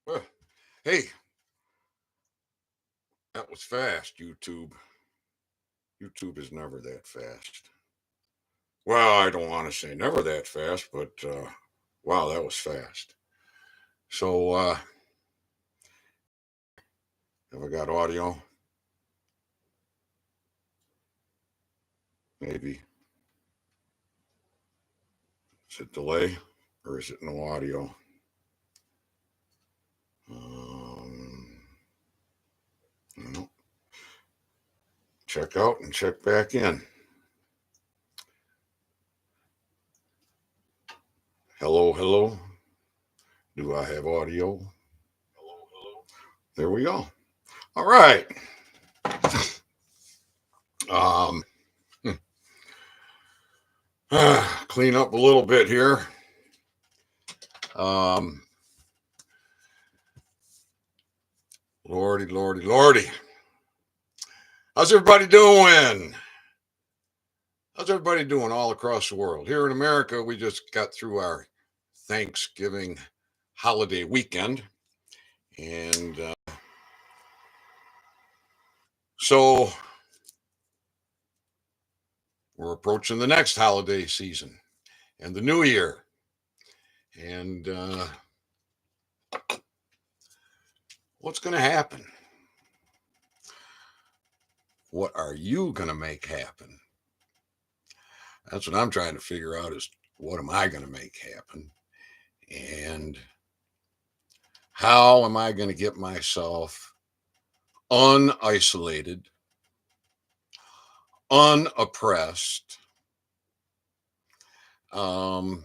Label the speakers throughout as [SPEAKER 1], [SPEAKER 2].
[SPEAKER 1] Well, hey, that was fast, YouTube. YouTube is never that fast. Well, I don't want to say never that fast, but wow, that was fast. So, have I got audio? Maybe. Is it delay or is it no audio? Um, no. Check out and check back in. Hello, hello. Do I have audio? Hello, hello. There we go. All right. Um, clean up a little bit here. Um, Lordy, lordy, lordy. How's everybody doing? How's everybody doing all across the world? Here in America, we just got through our Thanksgiving holiday weekend. And so we're approaching the next holiday season and the new year. And what's going to happen? What are you going to make happen? That's what I'm trying to figure out is what am I going to make happen? And how am I going to get myself unisolated, unoppressed, um,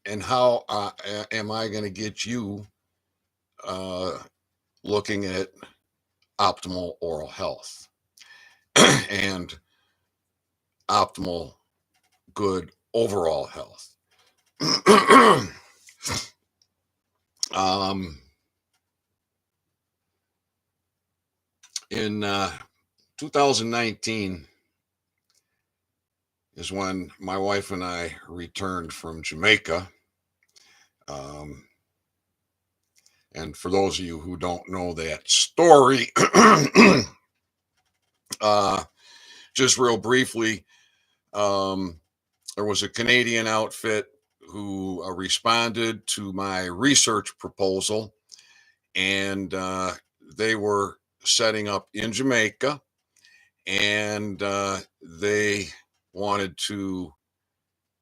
[SPEAKER 1] and how am I going to get you uh, looking at optimal oral health and optimal good overall health? um, in 2019 is when my wife and I returned from Jamaica. Um, and for those of you who don't know that story, uh, just real briefly, um, there was a Canadian outfit who responded to my research proposal, and they were setting up in Jamaica, and they wanted to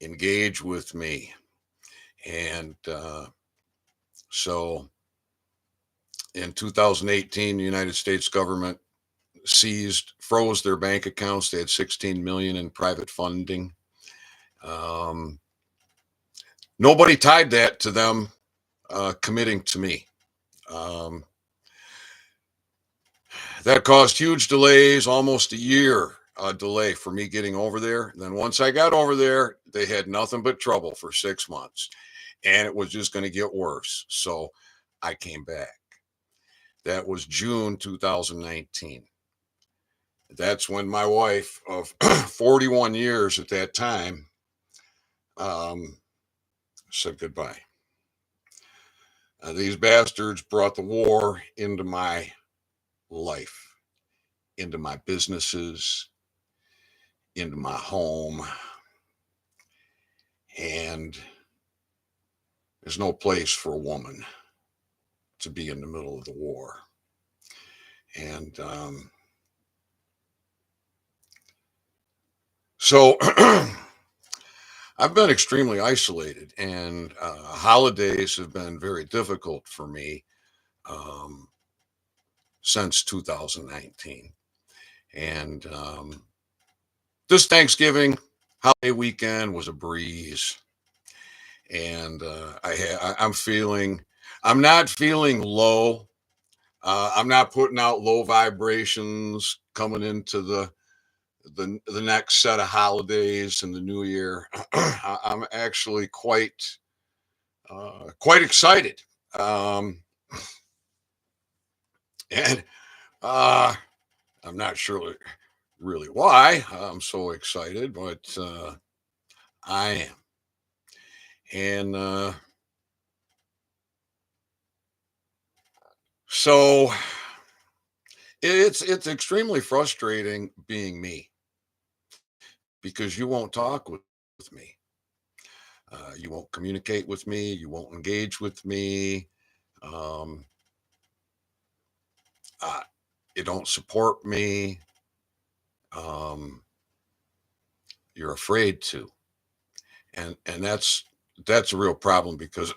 [SPEAKER 1] engage with me. And so in 2018, the United States government froze their bank accounts. They had 16 million in private funding. Um, Nobody tied that to them committing to me. Um, that caused huge delays, almost a year delay for me getting over there. And then once I got over there, they had nothing but trouble for 6 months, and it was just going to get worse. So I came back. That was June 2019. That's when my wife of 41 years at that time um, said goodbye. These bastards brought the war into my life, into my businesses, into my home. And there's no place for a woman to be in the middle of the war. And so I've been extremely isolated, and holidays have been very difficult for me um, since 2019. And this Thanksgiving holiday weekend was a breeze. And I'm not feeling low. I'm not putting out low vibrations coming into the next set of holidays and the new year. I'm actually quite excited. Um, and I'm not sure really why I'm so excited, but I am. And so it's extremely frustrating being me because you won't talk with me. You won't communicate with me. You won't engage with me. Um, uh, you don't support me. Um, you're afraid to, and that's a real problem because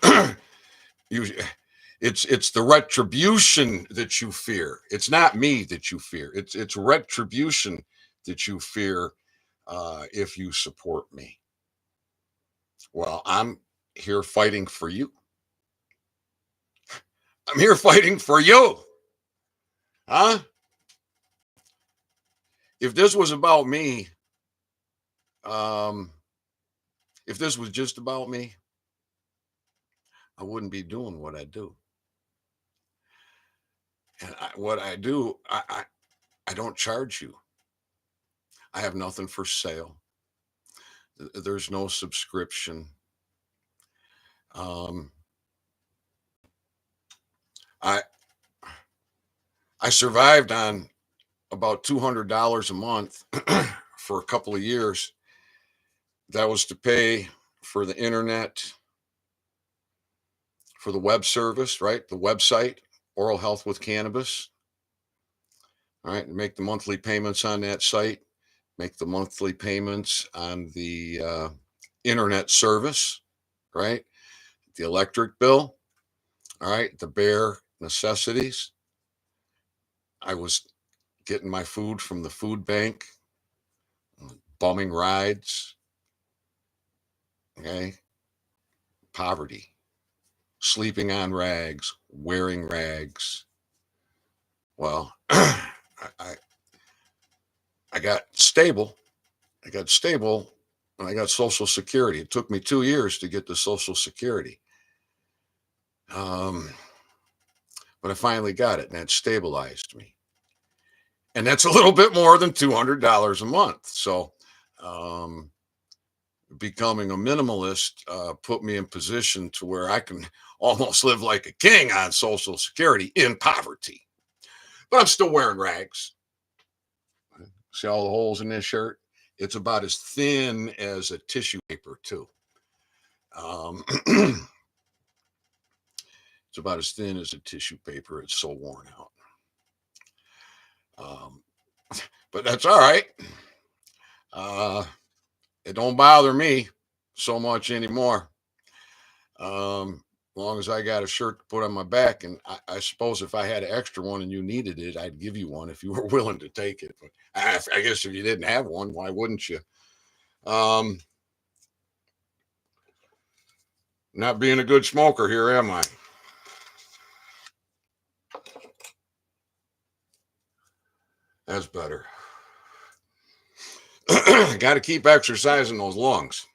[SPEAKER 1] you it's the retribution that you fear. It's not me that you fear. It's retribution that you fear if you support me. Well, I'm here fighting for you. I'm here fighting for you. Huh? If this was about me, um, if this was just about me, I wouldn't be doing what I do. And what I do, I don't charge you. I have nothing for sale. There's no subscription. Um, I I survived on about $200 a month for a couple of years. That was to pay for the internet, for the web service, right? The website, Oral Health with Cannabis. All right, make the monthly payments on that site, make the monthly payments on the internet service, right? The electric bill, all right, the bare necessities. I was getting my food from the food bank, bumming rides, okay, poverty, sleeping on rags, wearing rags. Well, I, I got stable. I got stable and I got Social Security. It took me 2 years to get to Social Security. Um, but I finally got it and that stabilized me. And that's a little bit more than $200 a month. So, um, becoming a minimalist put me in position to where I can almost live like a king on Social Security in poverty. But I'm still wearing rags. See all the holes in this shirt? It's about as thin as a tissue paper, too. It's about as thin as a tissue paper. It's so worn out. Um, but that's all right. Uh, it don't bother me so much anymore. As long as I got a shirt to put on my back, and I suppose if I had an extra one and you needed it, I'd give you one if you were willing to take it. But I guess if you didn't have one, why wouldn't you? Um, not being a good smoker here, am I? That's better. Got to keep exercising those lungs.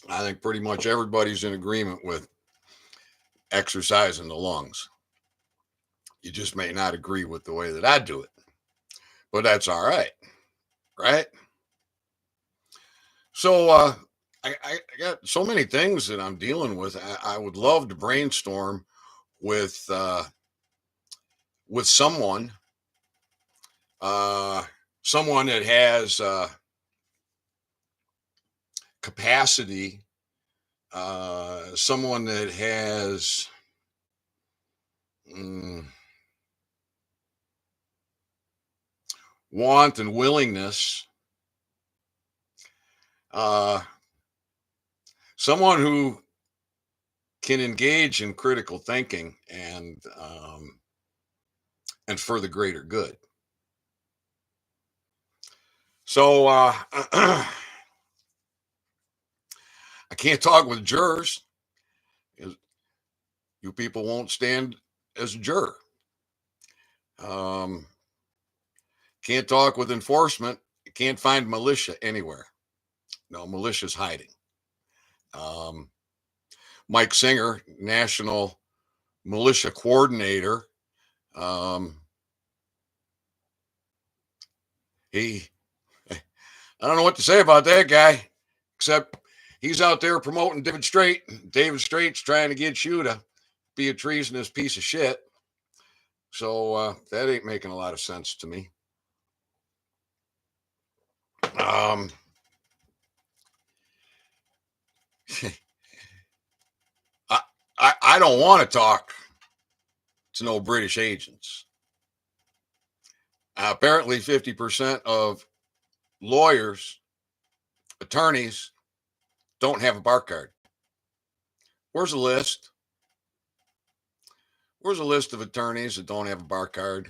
[SPEAKER 1] I think pretty much everybody's in agreement with exercising the lungs. You just may not agree with the way that I do it, but that's all right, right? So I got so many things that I'm dealing with. I would love to brainstorm with with uh, someone that has capacity, someone that has mm, want and willingness, uh, someone who can engage in critical thinking and for the greater good. So I can't talk with jurors. You people won't stand as a juror. Um, can't talk with enforcement. You can't find militia anywhere. No, militia's hiding. Um, Mike Singer, national militia coordinator, um, he I don't know what to say about that guy, except he's out there promoting David Strait. David Strait's trying to get you to be a treasonous piece of shit. So that ain't making a lot of sense to me. Um, I, I don't want to talk to no British agents. Apparently, 50% of lawyers, attorneys, don't have a bar card. Where's a list? Where's a list of attorneys that don't have a bar card?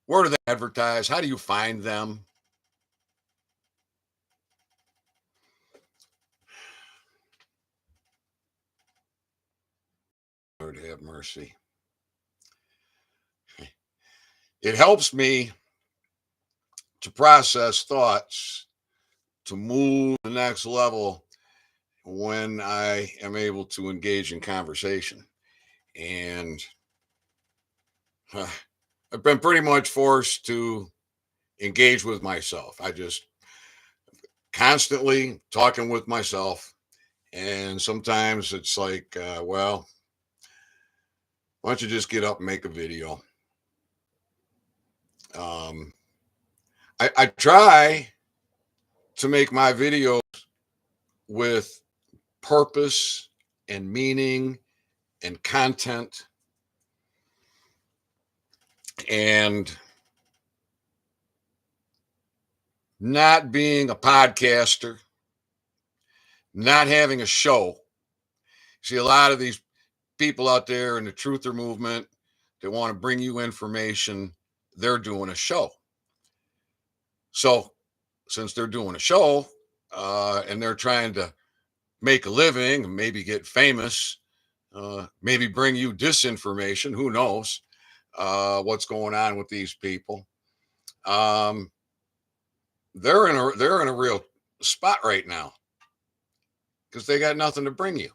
[SPEAKER 1] Where do they advertise? How do you find them? Lord have mercy. It helps me to process thoughts, to move to the next level when I am able to engage in conversation. And I've been pretty much forced to engage with myself. I just constantly talking with myself. And sometimes it's like, well, why don't you just get up and make a video? I try to make my videos with purpose and meaning and content, and not being a podcaster, not having a show. See, a lot of these people out there in the truther movement that want to bring you information, they're doing a show. So since they're doing a show, and they're trying to make a living and maybe get famous, maybe bring you disinformation, who knows what's going on with these people. Um, they're in a real spot right now because they got nothing to bring you.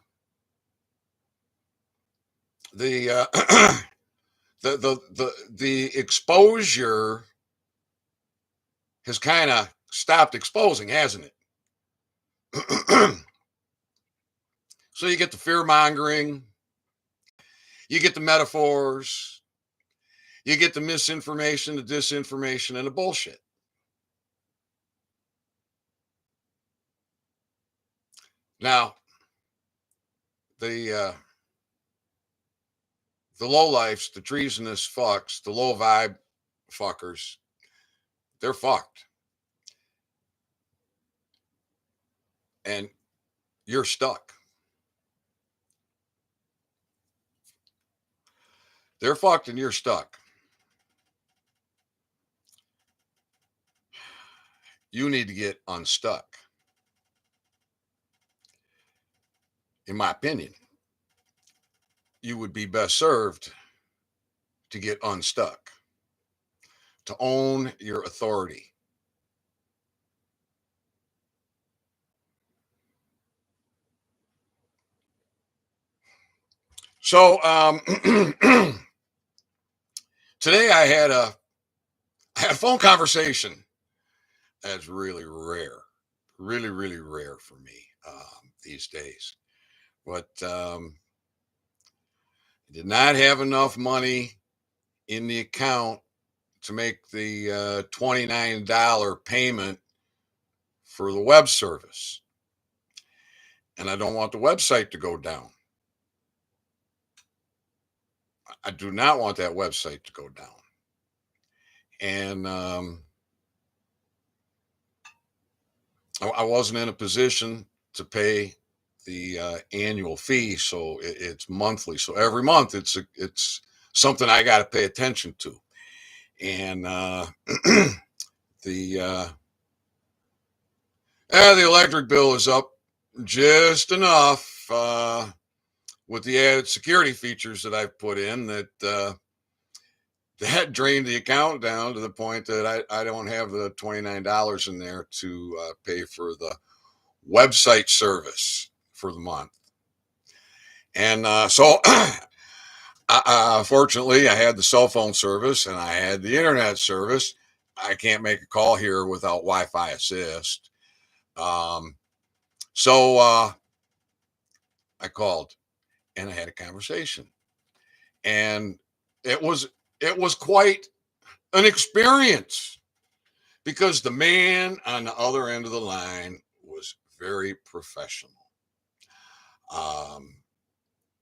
[SPEAKER 1] The the exposure has kind of stopped exposing, hasn't it? So you get the fear mongering, you get the metaphors, you get the misinformation, the disinformation, and the bullshit. Now, the the lowlifes, the treasonous fucks, the low vibe fuckers, they're fucked. And you're stuck. They're fucked and you're stuck. You need to get unstuck. In my opinion, you would be best served to get unstuck, to own your authority. So today I had a phone conversation that's really rare, really rare for me these days. But I did not have enough money in the account to make the $29 payment for the web service. And I don't want the website to go down. I do not want that website to go down. And I wasn't in a position to pay the annual fee, so it's monthly. So every month it's something I got to pay attention to. And the electric bill is up just enough with the added security features that I've put in that that drained the account down to the point that I don't have the $29 in there to pay for the website service for the month. And so fortunately, I had the cell phone service and I had the internet service. I can't make a call here without Wi-Fi assist. So I called and I had a conversation, and it was it was quite an experience because the man on the other end of the line was very professional, um,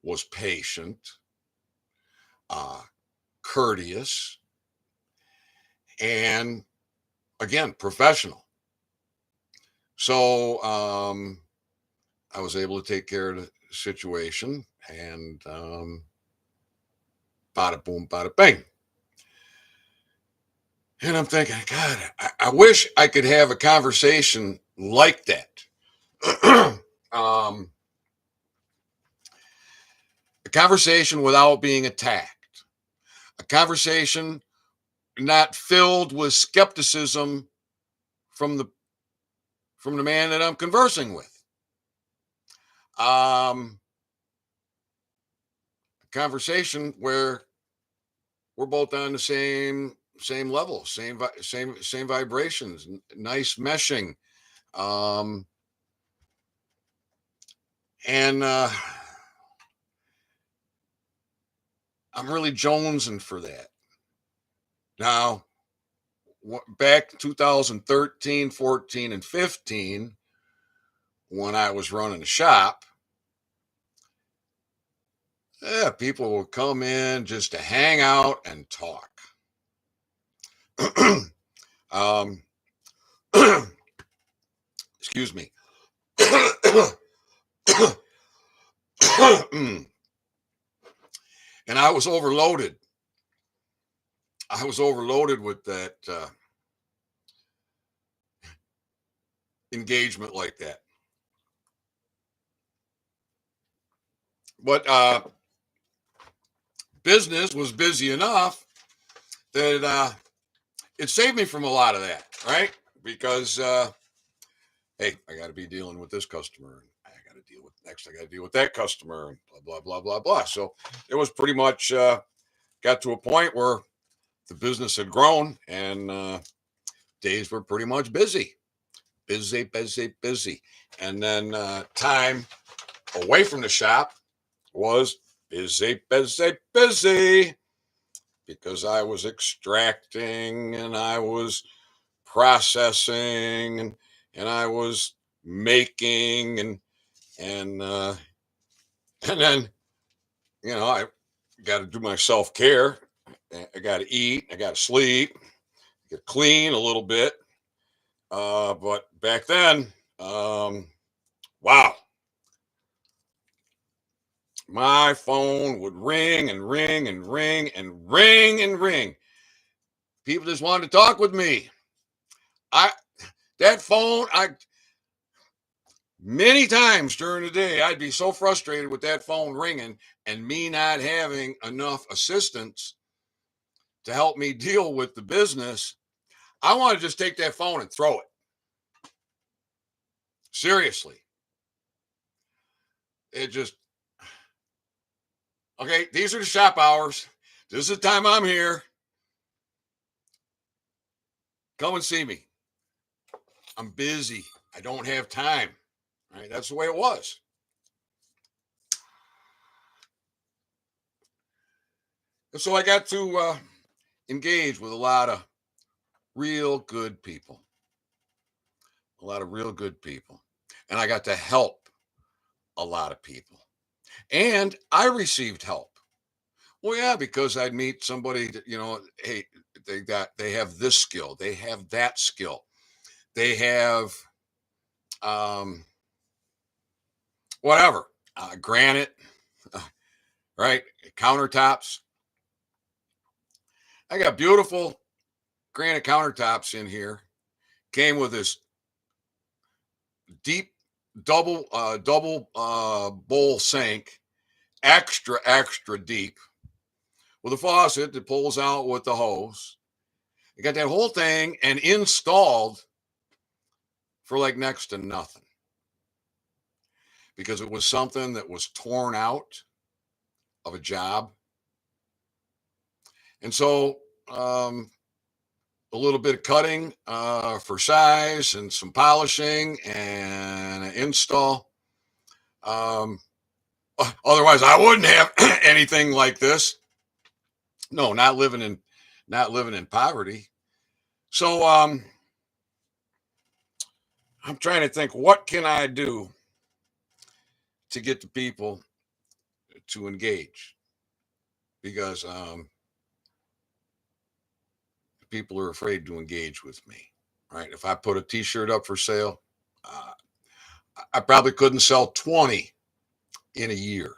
[SPEAKER 1] was patient, uh, courteous, and again professional. So I was able to take care of the situation, and bada boom, bada bing. And I'm thinking, God, I wish I could have a conversation like that. um, a conversation without being attacked, a conversation not filled with skepticism from the man that I'm conversing with. A conversation where we're both on the same level, same vibrations, nice meshing, um, and I'm really jonesing for that. Now, back 2013, 14, and 15, when I was running a shop, yeah, people would come in just to hang out and talk. um, excuse me. And I was overloaded. I was overloaded with that engagement like that. But business was busy enough that it saved me from a lot of that, right? Because hey, I got to be dealing with this customer, and I got to deal with next. I got to deal with that customer, and blah blah blah blah blah. So it was pretty much got to a point where the business had grown, and days were pretty much busy, busy, busy, busy. And then time away from the shop was busy, busy, busy, because I was extracting and I was processing and I was making and and then I got to do my self care. I got to eat. I got to sleep. Get clean a little bit. But back then, wow, my phone would ring and ring and ring and ring and ring. People just wanted to talk with me. I that phone, I many times during the day, I'd be so frustrated with that phone ringing and me not having enough assistance to help me deal with the business. I want to just take that phone and throw it. Seriously. It just, okay, these are the shop hours. This is the time I'm here. Come and see me. I'm busy. I don't have time. Right? That's the way it was. And so I got to engage with a lot of real good people, a lot of real good people. And I got to help a lot of people. And I received help. Well, yeah, because I'd meet somebody that, hey, they have this skill, they have that skill, they have um, whatever, granite, uh, right? Countertops. I got beautiful granite countertops in here. Came with this deep double bowl sink, extra extra deep, with a faucet that pulls out with the hose. You got that whole thing and installed for like next to nothing because it was something that was torn out of a job. And so um, a little bit of cutting for size and some polishing and an install. Otherwise, I wouldn't have anything like this. No, not living in poverty. So I'm trying to think, what can I do to get the people to engage? Because people are afraid to engage with me. Right? If I put a T-shirt up for sale, I probably couldn't sell 20 in a year.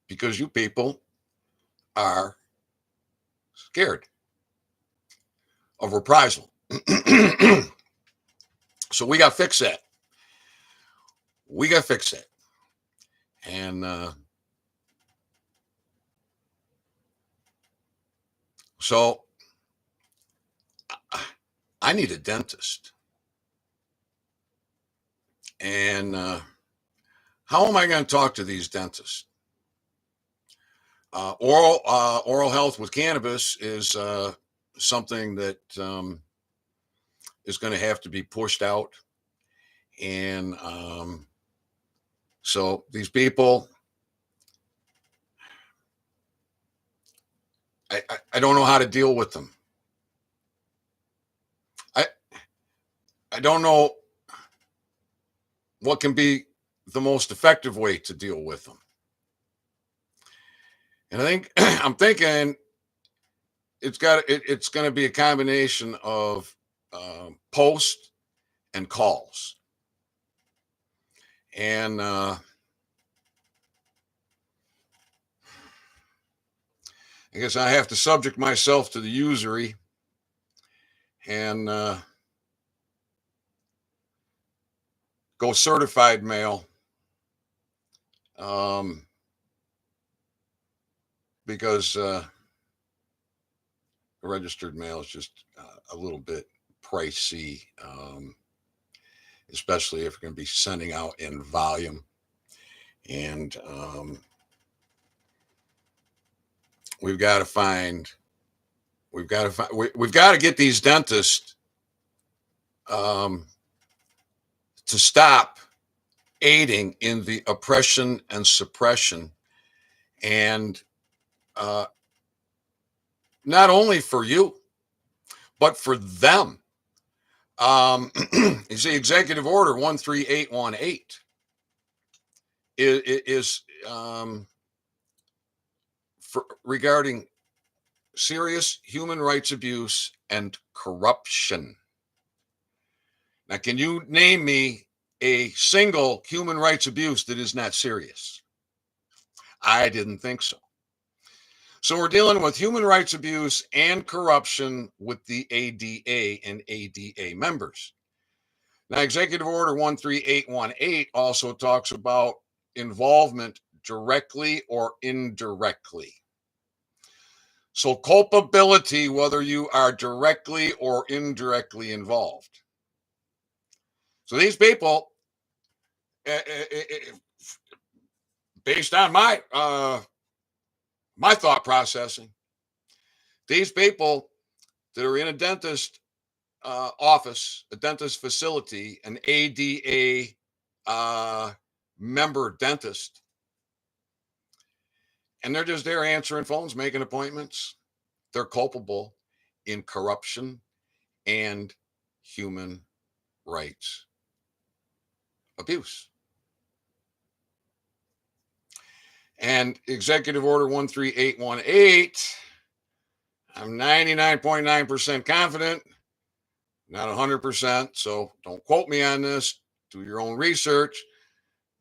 [SPEAKER 1] Because you people are scared of reprisal. So we got to fix that. We got to fix that. And so I need a dentist. And how am I going to talk to these dentists? Oral health with cannabis is something that is going to have to be pushed out. And so these people, I don't know how to deal with them. I don't know what can be the most effective way to deal with them. And I think I'm thinking it's going to be a combination of post and calls. And I guess I have to subject myself to the usury and go certified mail, because registered mail is just a little bit pricey, especially if you're going to be sending out in volume. And we've got to get these dentists to stop aiding in the oppression and suppression, and not only for you, but for them. You see, Executive Order 13818 is regarding serious human rights abuse and corruption. Now, can you name me a single human rights abuse that is not serious? I didn't think so. So we're dealing with human rights abuse and corruption with the ADA and ADA members. Now, Executive Order 13818 also talks about involvement directly or indirectly. So culpability, whether you are directly or indirectly involved. So these people, based on my thought processing, these people that are in a dentist office, a dentist facility, an ADA member dentist, and they're just there answering phones, making appointments, they're culpable in corruption and human rights abuse. And Executive Order 13818, I'm 99.9% confident, not 100%, so don't quote me on this. Do your own research.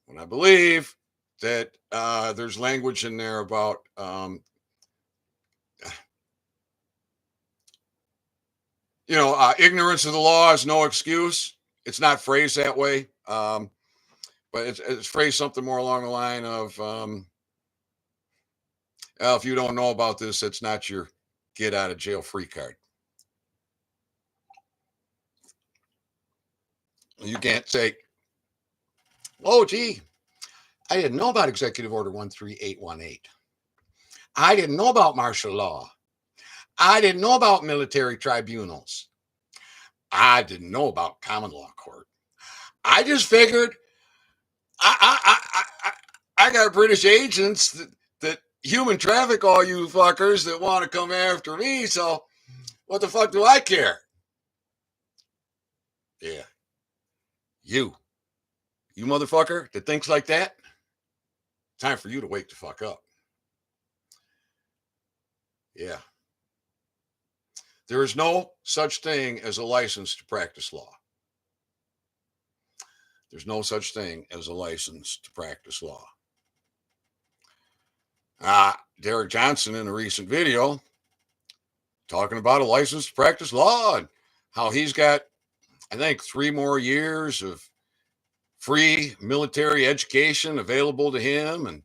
[SPEAKER 1] And I believe that there's language in there about ignorance of the law is no excuse. It's not phrased that way, but it's phrased something more along the line of, if you don't know about this, it's not your get out of jail free card. You can't say, oh, gee, I didn't know about Executive Order 13818. I didn't know about martial law. I didn't know about military tribunals. I didn't know about common law court. I just figured I got British agents that human traffic all you fuckers that want to come after me. So what the fuck do I care? Yeah. You motherfucker that thinks like that, time for you to wake the fuck up. Yeah. There is no such thing as a license to practice law. There's no such thing as a license to practice law. Derek Johnson in a recent video talking about a license to practice law and how he's got, I think, 3 more years of free military education available to him. And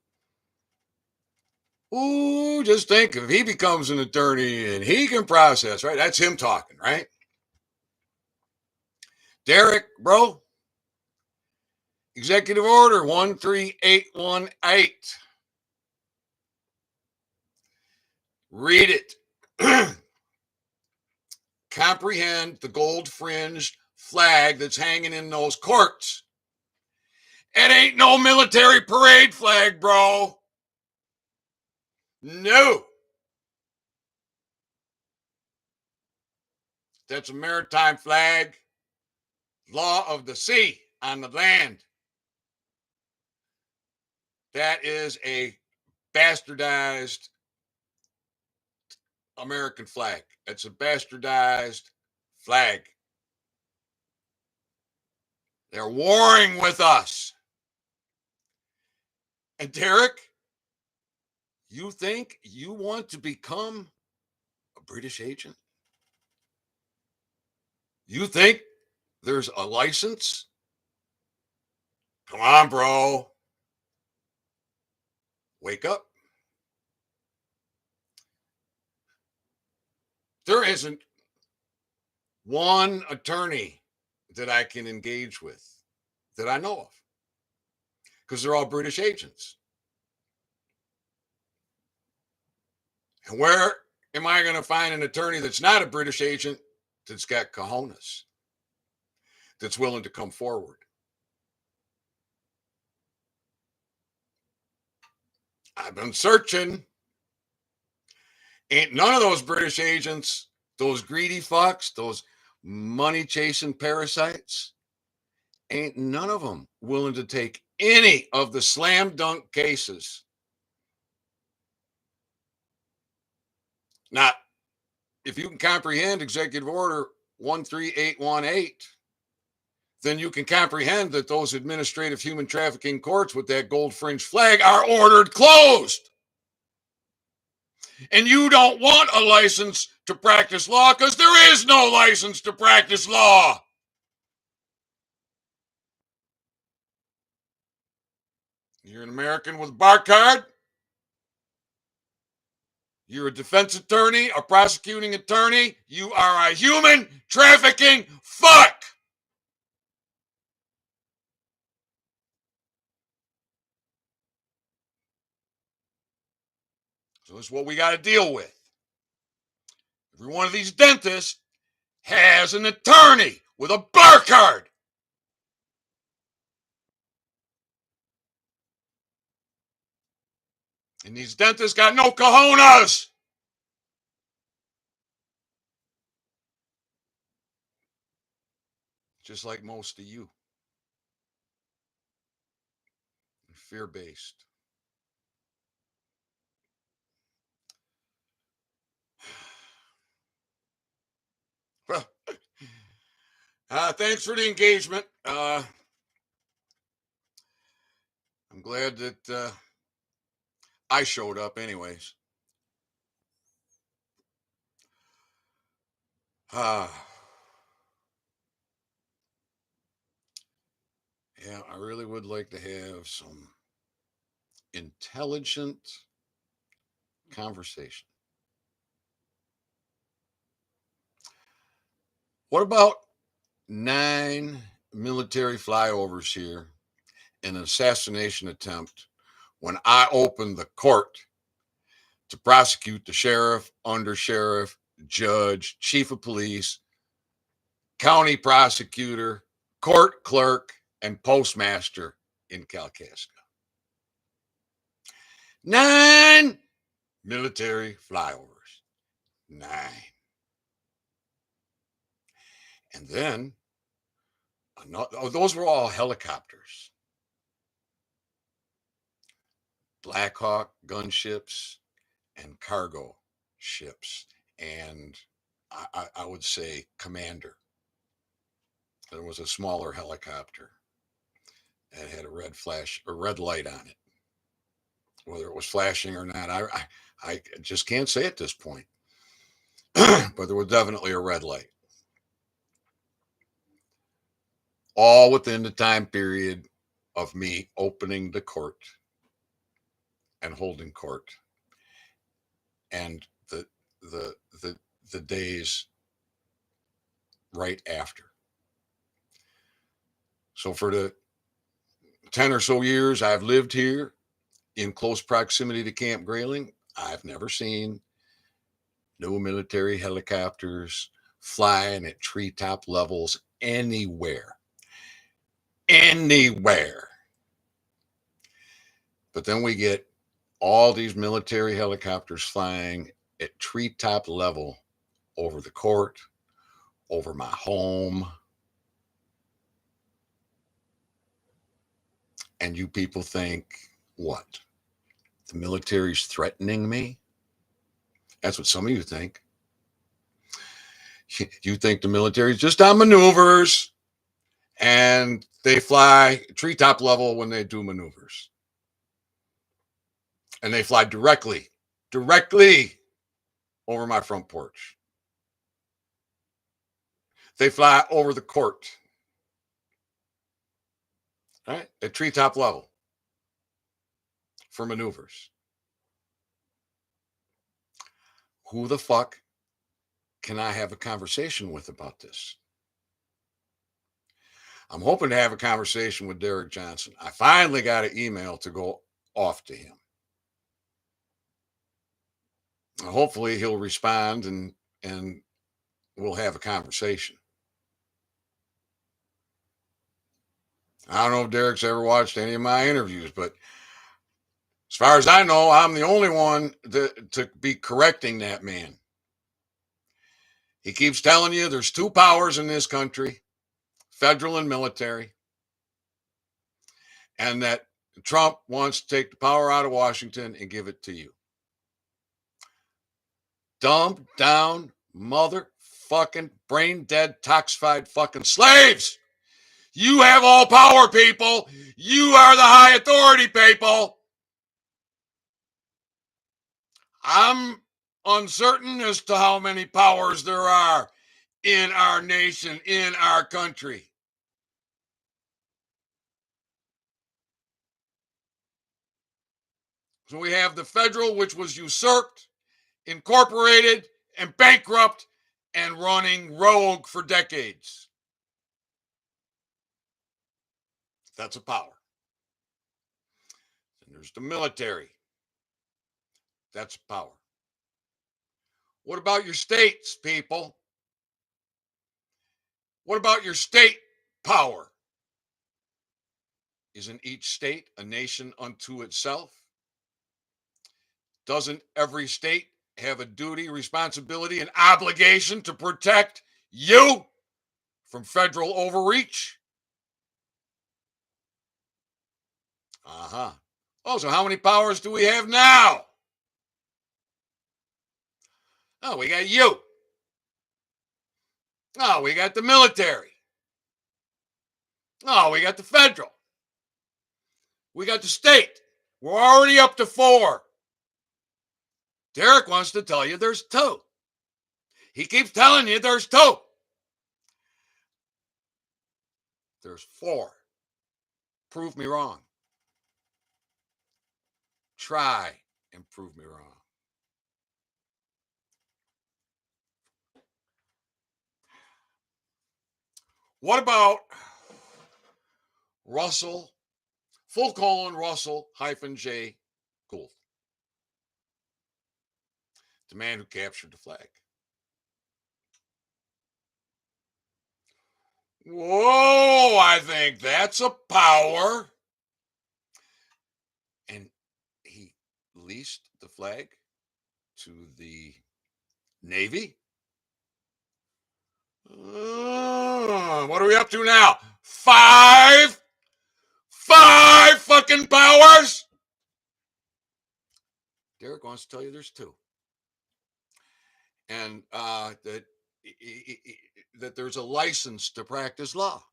[SPEAKER 1] just think if he becomes an attorney and he can process, right? That's him talking, right? Derek, bro, Executive Order 13818. Read it. Comprehend the gold fringed flag that's hanging in those courts. It ain't no military parade flag, bro. No. That's a maritime flag. Law of the sea on the land. That is a bastardized American flag. It's a bastardized flag. They're warring with us. And Derek, you think you want to become a British agent? You think there's a license? Come on, bro. Wake up. There isn't one attorney that I can engage with that I know of because they're all British agents. And where am I going to find an attorney that's not a British agent that's got cojones, that's willing to come forward? I've been searching. Ain't none of those British agents, those greedy fucks, those money chasing parasites, ain't none of them willing to take any of the slam dunk cases. Now, if you can comprehend Executive Order 13818, then you can comprehend that those administrative human trafficking courts with that gold fringe flag are ordered closed. And you don't want a license to practice law because there is no license to practice law. You're an American with a bar card. You're a defense attorney, a prosecuting attorney. You are a human trafficking fuck. So that's what we got to deal with. Every one of these dentists has an attorney with a bar card. And these dentists got no cojones. Just like most of you. Fear-based. Well, thanks for the engagement. I'm glad that I showed up anyways. Yeah, I really would like to have some intelligent conversation. What about 9 military flyovers here, an assassination attempt when I opened the court to prosecute the sheriff, undersheriff, judge, chief of police, county prosecutor, court clerk, and postmaster in Kalkaska. 9 military flyovers. 9. And then, those were all helicopters. Black Hawk gunships and cargo ships. And I would say commander. There was a smaller helicopter that had a red light on it. Whether it was flashing or not, I just can't say at this point. But there was definitely a red light. All within the time period of me opening the court and holding court, and the days right after. So for the 10 or so years I've lived here in close proximity to Camp Grayling, I've never seen no military helicopters flying at treetop levels anywhere. Anywhere. But then we get all these military helicopters flying at treetop level over the court, over my home. And you people think, what? The military's threatening me? That's what some of you think. You think the military is just on maneuvers and they fly treetop level when they do maneuvers. And they fly directly over my front porch. They fly over the court, right? At treetop level for maneuvers. Who the fuck can I have a conversation with about this? I'm hoping to have a conversation with Derek Johnson. I finally got an email to go off to him. Hopefully he'll respond and we'll have a conversation. I don't know if Derek's ever watched any of my interviews, but as far as I know, I'm the only one to be correcting that man. He keeps telling you there's 2 powers in this country, federal and military, and that Trump wants to take the power out of Washington and give it to you. Dumbed down, motherfucking brain dead, toxified fucking slaves. You have all power, people. You are the high authority, people. I'm uncertain as to how many powers there are in our nation, in our country. So we have the federal, which was usurped, incorporated, and bankrupt, and running rogue for decades. That's a power. And there's the military. That's a power. What about your states, people? What about your state power? Isn't each state a nation unto itself? Doesn't every state have a duty, responsibility, and obligation to protect you from federal overreach? Oh, so how many powers do we have now? Oh, we got you. Oh, we got the military. Oh, we got the federal. We got the state. We're already up to 4. Derek wants to tell you there's 2. He keeps telling you there's 2. There's 4. Prove me wrong. Try and prove me wrong. What about Russell, Russell -J Gould? The man who captured the flag. Whoa, I think that's a power. And he leased the flag to the Navy. What are we up to now? Five fucking powers. Derek wants to tell you there's two, and that there's a license to practice law.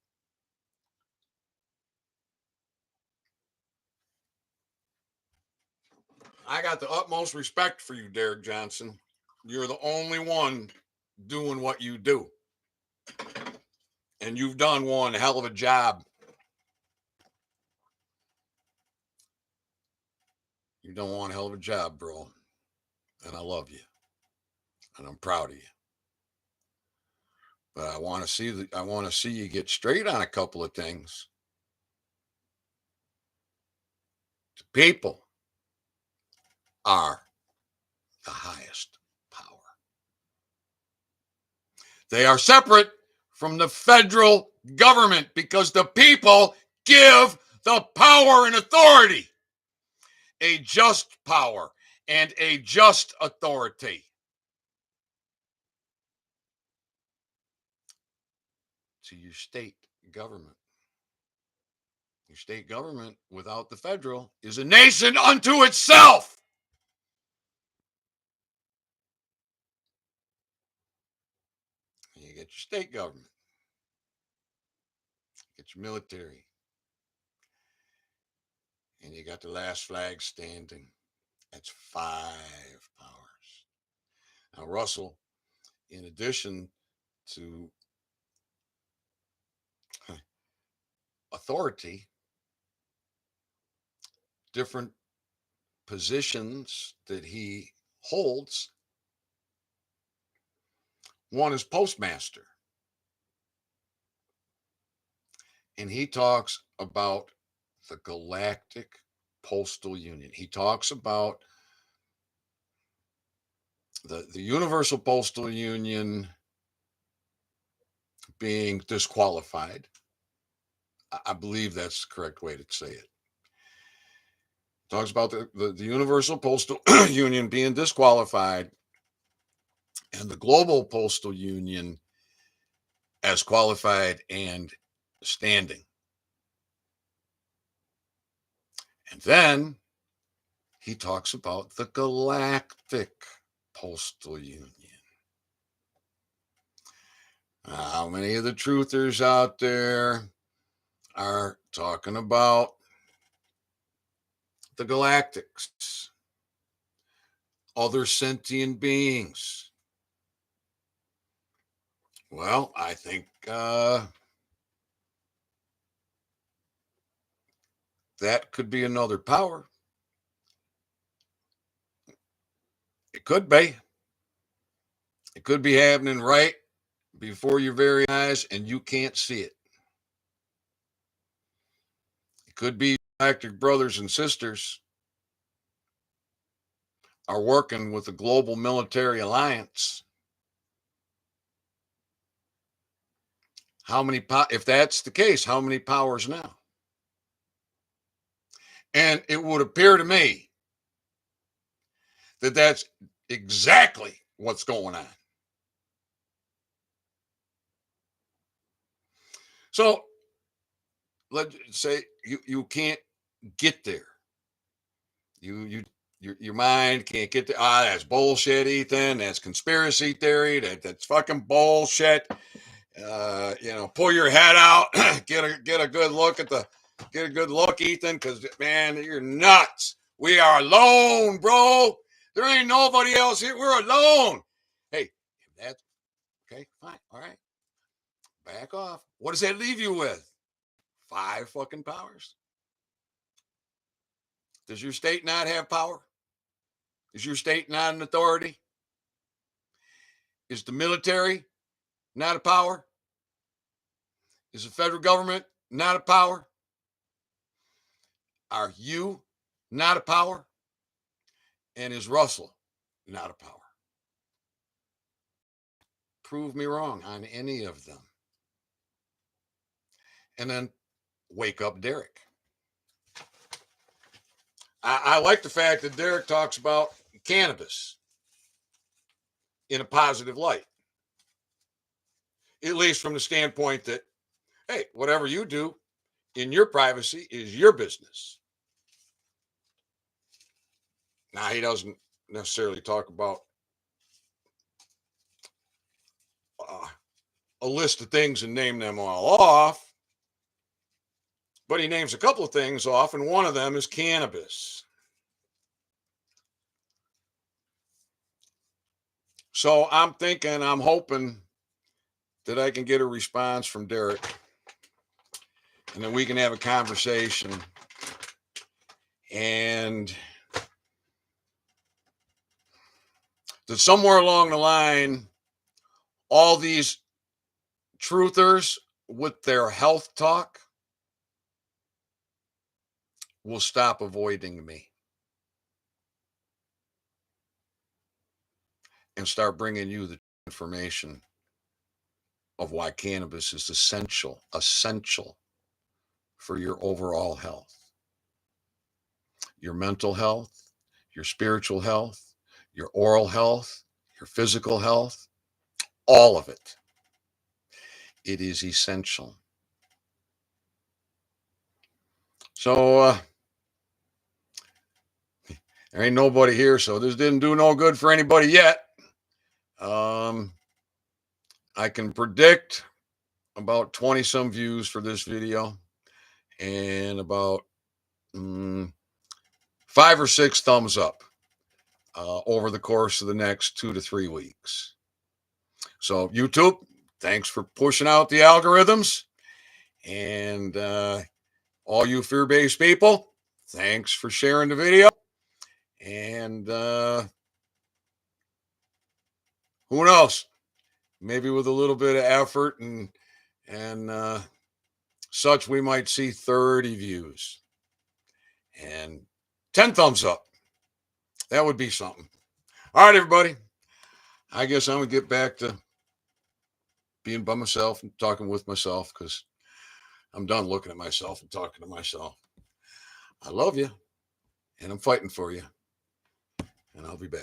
[SPEAKER 1] I got the utmost respect for you, Derek Johnson. You're the only one doing what you do, and you've done one hell of a job. You've done one hell of a job, bro, and I love you, and I'm proud of you. But I want to see you get straight on a couple of things. The people are the highest power. They are separate from the federal government because the people give the power and authority, a just power and a just authority. To your state government. Your state government without the federal is a nation unto itself. You get your state government, get your military, and you got the last flag standing. That's 5 powers. Now, Russell, in addition to authority, different positions that he holds, one is postmaster. And he talks about the Galactic Postal Union. He talks about the Universal Postal Union being disqualified. I believe that's the correct way to say it. Talks about the Universal Postal Union being disqualified and the Global Postal Union as qualified and standing. And then he talks about the Galactic Postal Union. How many of the truthers out there are talking about the galactics, other sentient beings? Well, I think that could be another power. It could be. It could be happening right before your very eyes and you can't see it. It could be galactic brothers and sisters are working with the global military alliance. How many, if that's the case, how many powers now? And it would appear to me that that's exactly what's going on. So let's say you can't get there. Your mind can't get there. That's bullshit, Ethan. That's conspiracy theory. That's fucking bullshit. Pull your head out, get a good look Ethan, because man, you're nuts. We are alone, bro. There ain't nobody else here. We're alone. Hey, that's okay, fine, all right. Back off. What does that leave you with? 5 fucking powers. Does your state not have power? Is your state not an authority? Is the military not a power? Is the federal government not a power? Are you not a power? And is Russell not a power? prove me wrong on any of them. And then wake up Derek. I like the fact that Derek talks about cannabis in a positive light, at least from the standpoint that, hey, whatever you do in your privacy is your business. Now, he doesn't necessarily talk about a list of things and name them all off, but he names a couple of things off, and one of them is cannabis. So I'm hoping that I can get a response from Derek, and then we can have a conversation, and that somewhere along the line, all these truthers with their health talk will stop avoiding me and start bringing you the information of why cannabis is essential for your overall health, your mental health, your spiritual health, your oral health, your physical health, all of it. It is essential. So there ain't nobody here, so this didn't do no good for anybody yet. I can predict about 20 some views for this video and about 5 or 6 thumbs up over the course of the next 2 to 3 weeks. So YouTube, thanks for pushing out the algorithms, and all you fear-based people, thanks for sharing the video. And who knows, maybe with a little bit of effort and such, we might see 30 views and 10 thumbs up. That would be something. All right, everybody. I guess I'm going to get back to being by myself and talking with myself, because I'm done looking at myself and talking to myself. I love you, and I'm fighting for you, and I'll be back.